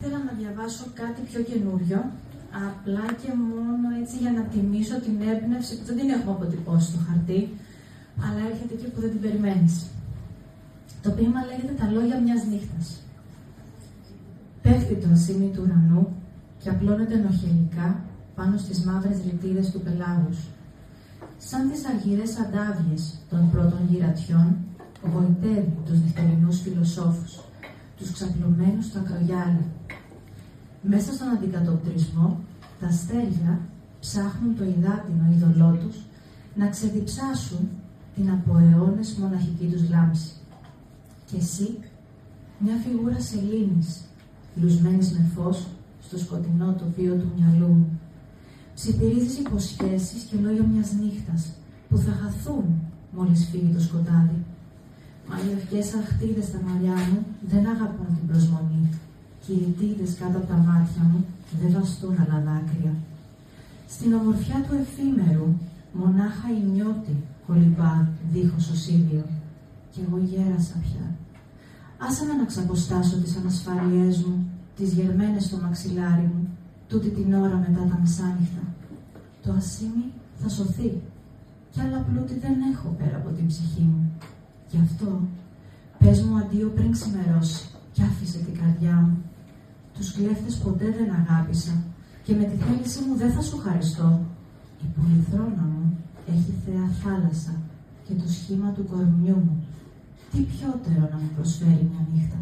ήθελα να διαβάσω κάτι πιο καινούριο, απλά και μόνο έτσι για να τιμήσω την έμπνευση που δεν την έχουμε αποτυπώσει στο χαρτί, αλλά έρχεται εκεί που δεν την περιμένεις. Το ποίημα λέγεται «Τα λόγια μιας νύχτας». Πέφτει το ασήμι του ουρανού και απλώνεται ενοχελικά πάνω στις μαύρες ρητίδες του πελάγους. Σαν τις αργυρές αντάβιες των πρώτων γυρατιών, γοητεύει τους νυχτερινούς φιλοσόφους, τους ξαπλωμένους στα ακρογιάλια. Μέσα στον αντικατοπτρισμό, τα αστέρια ψάχνουν το υδάτινο είδωλό τους να ξεδιψάσουν την από αιώνες μοναχική τους λάμψη. Και εσύ, μια φιγούρα σελήνης, λουσμένης με φως στο σκοτεινό τοπίο του μυαλού μου, ψιθυρίζεις υποσχέσεις και λόγια μιας νύχτας που θα χαθούν μόλις φύγει το σκοτάδι. Μα οι ευχές αχτίδες στα μαλλιά μου δεν αγαπούν την προσμονή και οι ρητίδες κάτω από τα μάτια μου δεν βαστούν άλλα δάκρυα. Στην ομορφιά του εφήμερου μονάχα η νιώτη κολυμπά δίχως οσίδιο κι εγώ γέρασα πια. Άσε με να ξαποστάσω τις ανασφάλειές μου, τις γερμένες στο μαξιλάρι μου, τούτη την ώρα μετά τα μεσάνυχτα. Το ασήμι θα σωθεί κι άλλα πλούτη δεν έχω πέρα από την ψυχή μου. Γι' αυτό, πες μου αντίο πριν ξημερώσει κι άφησε την καρδιά μου. Τους κλέφτες ποτέ δεν αγάπησα και με τη θέληση μου δεν θα σου χαριστώ. Η πολυθρόνα μου έχει θέα θάλασσα και το σχήμα του κορμιού μου. Τι πιότερο να μου προσφέρει μια νύχτα.